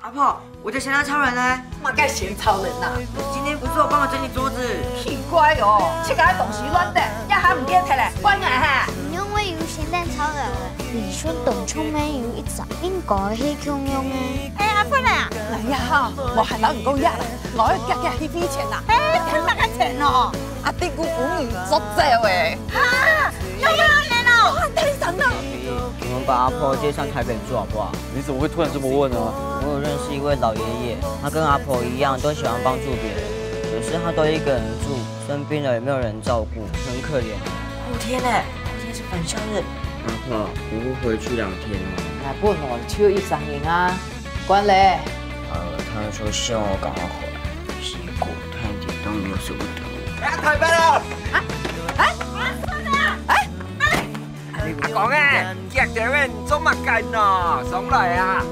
阿婆，我的咸蛋超人呢？嘛该咸超人啦！今天不是我帮我整理桌子？奇怪哦，这个东西乱的，也还唔记摕来，关爱哈。因为有咸蛋超人，李轩当初没有一直应该去共用的。阿婆来啊！哎呀哈，无喊人唔讲呀啦，我要夹去俾钱啦。赚哪个钱哦？阿弟姑父母作这喂。啊，有没有人哦？太神了！我们把阿婆接上台北住好不好？你怎么会突然这么问呢？我有认识一位老爷爷，他跟阿婆一样，都喜欢帮助别人，可是他都一个人住，生病了也没有人照顾，很可怜。后天呢？后天是返校日。阿婆，你会回去2天哦？那本哦，超一3年啊，关嘞。他说希望我赶快回来，结果他一点都没有舍不得我。台北了！你講嘅，夾條人做乜緊啊？上來啊！